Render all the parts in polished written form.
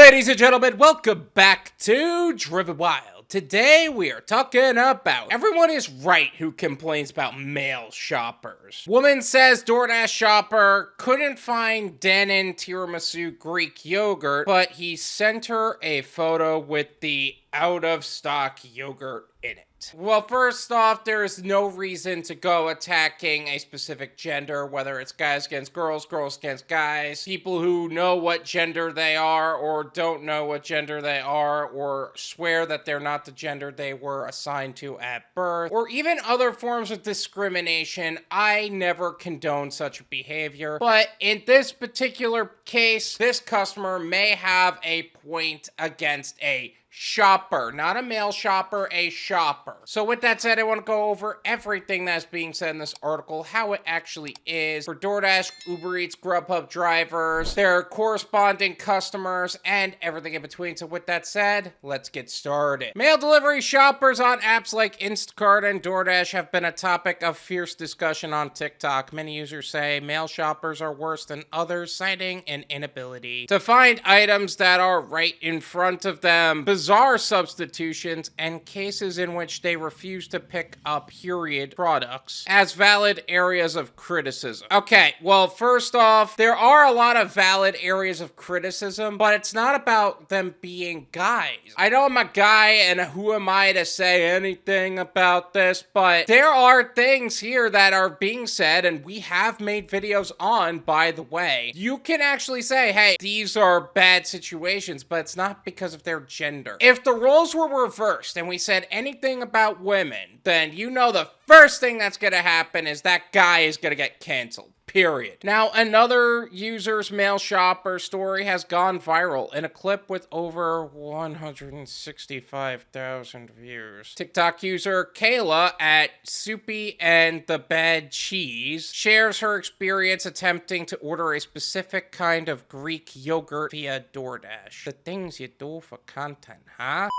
Ladies and gentlemen, welcome back to Driven Wild. Today we are talking about everyone is right who complains about male shoppers. Woman says Doordash shopper couldn't find Denon tiramisu Greek yogurt, but he sent her a photo with the out-of-stock yogurt in it. Well, first off, there is no reason to go attacking a specific gender, whether it's guys against girls, girls against guys, people who know what gender they are or don't know what gender they are, or swear that they're not the gender they were assigned to at birth, or even other forms of discrimination. I never condone such behavior, but in this particular case, this customer may have a point against a shopper, not a male shopper, a shopper. So with that said, I want to go over everything that's being said in this article, how it actually is for Doordash, UberEats, Grubhub drivers, their corresponding customers, and everything in between. So with that said, let's get started. Mail delivery shoppers on apps like Instacart and Doordash have been a topic of fierce discussion on TikTok. Many users say male shoppers are worse than others, citing an inability to find items that are right in front of them, bizarre substitutions, and cases in which they refuse to pick up period products as valid areas of criticism. Okay, well, first off, there are a lot of valid areas of criticism, but it's not about them being guys. I know I'm a guy, and who am I to say anything about this, but there are things here that are being said, and we have made videos on, by the way. You can actually say, hey, these are bad situations, but it's not because of their gender. If the roles were reversed and we said anything about women, then you know the first thing that's gonna happen is that guy is gonna get canceled. Period. Now, another user's male shopper story has gone viral in a clip with over 165,000 views. TikTok user Kayla at Soupyandthebadcheese shares her experience attempting to order a specific kind of Greek yogurt via Doordash. The things you do for content, huh?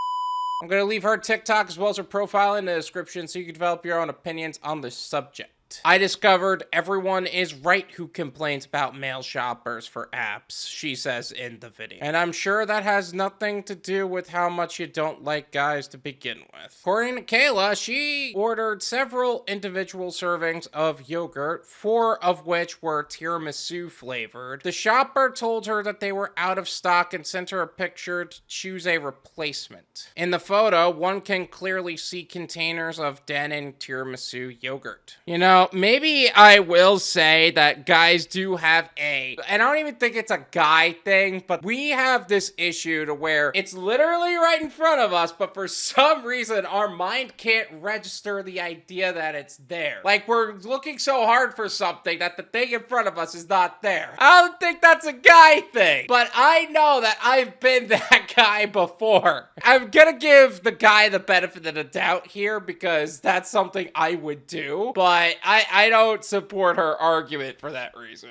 I'm going to leave her TikTok as well as her profile in the description so you can develop your own opinions on the subject. I discovered everyone is right who complains about male shoppers for apps, she says in the video. And I'm sure that has nothing to do with how much you don't like guys to begin with. According to Kayla, she ordered several individual servings of yogurt, 4 of which were tiramisu flavored. The shopper told her that they were out of stock and sent her a picture to choose a replacement. In the photo, one can clearly see containers of Denon tiramisu yogurt. You know, maybe I will say that guys do have and I don't even think it's a guy thing, but we have this issue to where it's literally right in front of us, but for some reason our mind can't register the idea that it's there. Like, we're looking so hard for something that the thing in front of us is not there. I don't think that's a guy thing, but I know that I've been that guy before. I'm gonna give the guy the benefit of the doubt here because that's something I would do, but I don't support her argument for that reason.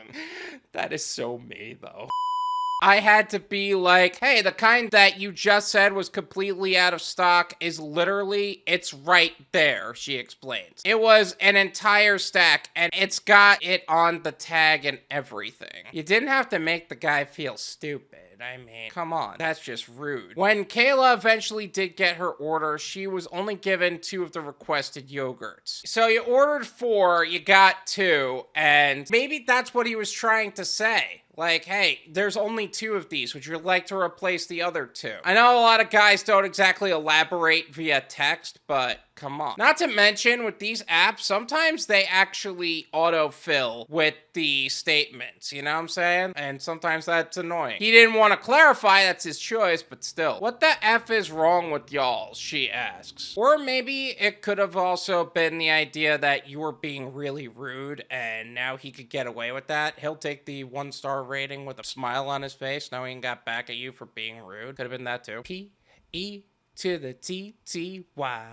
That is so me, though. I had to be like, hey, the kind that you just said was completely out of stock is literally, it's right there, she explains. It was an entire stack, and it's got it on the tag and everything. You didn't have to make the guy feel stupid. I mean, come on, that's just rude. When Kayla eventually did get her order, she was only given 2 of the requested yogurts. So you ordered 4, you got 2, and maybe that's what he was trying to say. Like, hey, there's only 2 of these. Would you like to replace the other 2? I know a lot of guys don't exactly elaborate via text, but come on. Not to mention, with these apps, sometimes they actually autofill with the statements, you know what I'm saying? And sometimes that's annoying. He didn't want to clarify, that's his choice, but still. What the F is wrong with y'all, she asks. Or maybe it could have also been the idea that you were being really rude, and now he could get away with that. He'll take the 1-star rating with a smile on his face, knowing he got back at you for being rude. Could have been that too. P-E to the T-T-Y.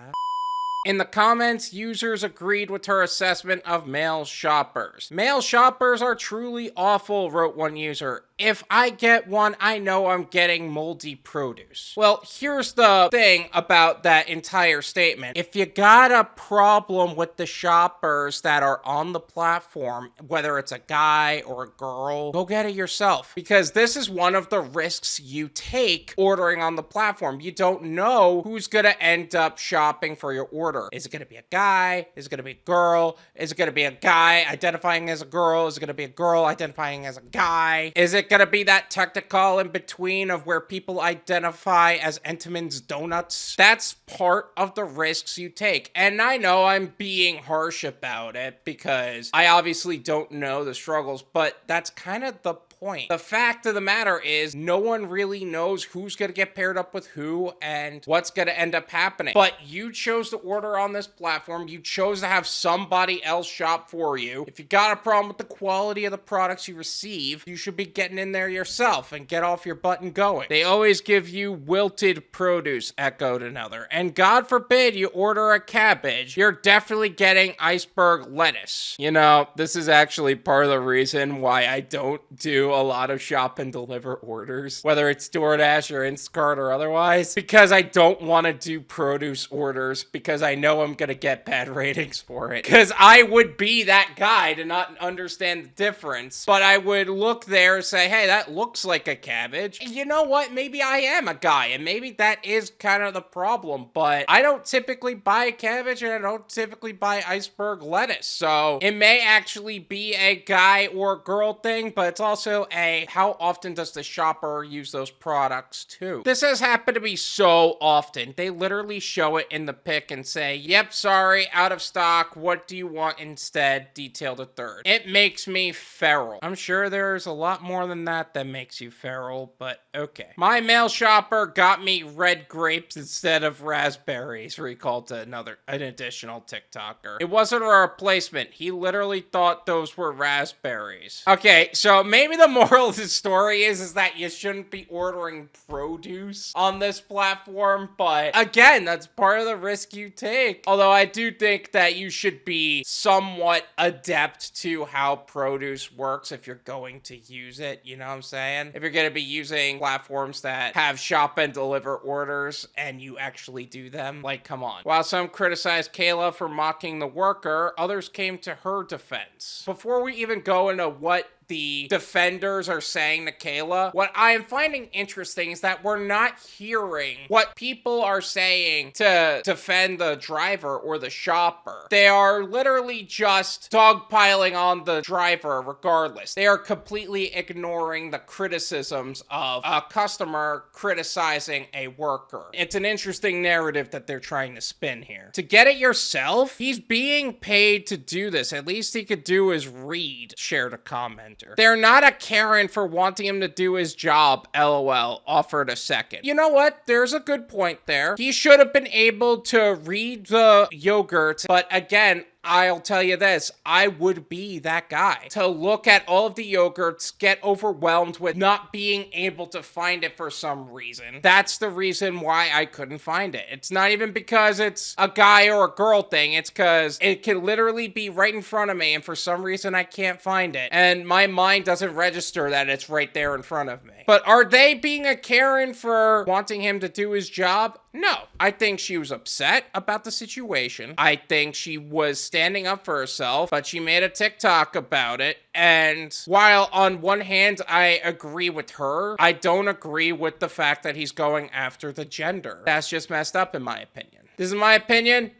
In the comments, users agreed with her assessment of male shoppers. Male shoppers are truly awful, wrote one user. if I get one, I know I'm getting moldy produce. Well, here's the thing about that entire statement. If you got a problem with the shoppers that are on the platform, whether it's a guy or a girl, go get it yourself. Because this is one of the risks you take ordering on the platform. You don't know who's gonna end up shopping for your order. Is it gonna be a guy? Is it gonna be a girl? Is it gonna be a guy identifying as a girl? Is it gonna be a girl identifying as a guy? Is it gonna be that technical in between of where people identify as Entenmann's Donuts? That's part of the risks you take. And I know I'm being harsh about it because I obviously don't know the struggles, but that's kind of the point. The fact of the matter is no one really knows who's going to get paired up with who and what's going to end up happening. But you chose to order on this platform. You chose to have somebody else shop for you. If you got a problem with the quality of the products you receive, you should be getting in there yourself and get off your butt and going. They always give you wilted produce, echoed another. And God forbid you order a cabbage, you're definitely getting iceberg lettuce. You know, this is actually part of the reason why I don't do a lot of shop and deliver orders, whether it's DoorDash or Instacart or otherwise, because I don't want to do produce orders because I know I'm going to get bad ratings for it. Because I would be that guy to not understand the difference, but I would look there and say, hey, that looks like a cabbage. And you know what? Maybe I am a guy, and maybe that is kind of the problem, but I don't typically buy cabbage and I don't typically buy iceberg lettuce. So it may actually be a guy or girl thing, but it's also a how often does the shopper use those products too? This has happened to me so often. They literally show it in the pic and say, yep, sorry, out of stock. What do you want instead? Detailed a third. It makes me feral. I'm sure there's a lot more than that makes you feral, but okay. My mail shopper got me red grapes instead of raspberries, recalled to an additional TikToker. It wasn't a replacement. He literally thought those were raspberries. Okay, so maybe the moral of the story is that you shouldn't be ordering produce on this platform, but again, that's part of the risk you take. Although I do think that you should be somewhat adept to how produce works if you're going to use it, you know what I'm saying? If you're going to be using platforms that have shop and deliver orders and you actually do them, like, come on. While some criticized Kayla for mocking the worker, others came to her defense. Before we even go into what the defenders are saying to Kayla, what I am finding interesting is that we're not hearing what people are saying to defend the driver or the shopper. They are literally just dogpiling on the driver regardless. They are completely ignoring the criticisms of a customer criticizing a worker. It's an interesting narrative that they're trying to spin here. To get it yourself, he's being paid to do this. At least he could do is read, shared a commenter. They're not a Karen for wanting him to do his job, LOL, offered a second. You know what? There's a good point there. He should have been able to read the yogurt, but again, I'll tell you this, I would be that guy to look at all of the yogurts, get overwhelmed with not being able to find it for some reason. That's the reason why I couldn't find it. It's not even because it's a guy or a girl thing. It's because it can literally be right in front of me and for some reason I can't find it. And my mind doesn't register that it's right there in front of me. But are they being a Karen for wanting him to do his job? No. I think she was upset about the situation. I think she was standing up for herself, but she made a TikTok about it. And while on one hand, I agree with her, I don't agree with the fact that he's going after the gender. That's just messed up in my opinion. This is my opinion.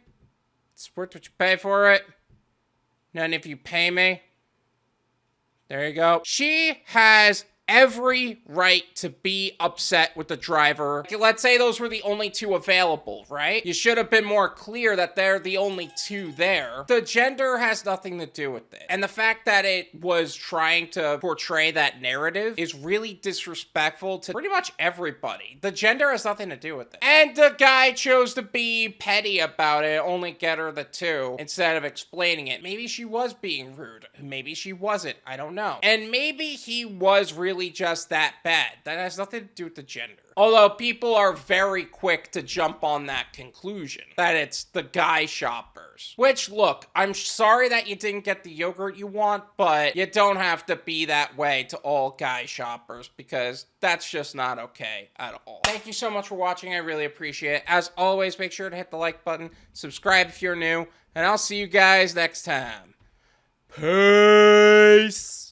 It's worth what you pay for it. None if you pay me. There you go. She has every right to be upset with the driver. Let's say those were the only two available, right? You should have been more clear that they're the only two there. The gender has nothing to do with it. And the fact that it was trying to portray that narrative is really disrespectful to pretty much everybody. The gender has nothing to do with it. And the guy chose to be petty about it, only get her the two, instead of explaining it. Maybe she was being rude. Maybe she wasn't. I don't know. And maybe he was really really just that bad. That has nothing to do with the gender. Although people are very quick to jump on that conclusion, that it's the guy shoppers. Which, look, I'm sorry that you didn't get the yogurt you want, but you don't have to be that way to all guy shoppers, because that's just not okay at all. Thank you so much for watching. I really appreciate it. As always, make sure to hit the like button, subscribe if you're new, and I'll see you guys next time. Peace!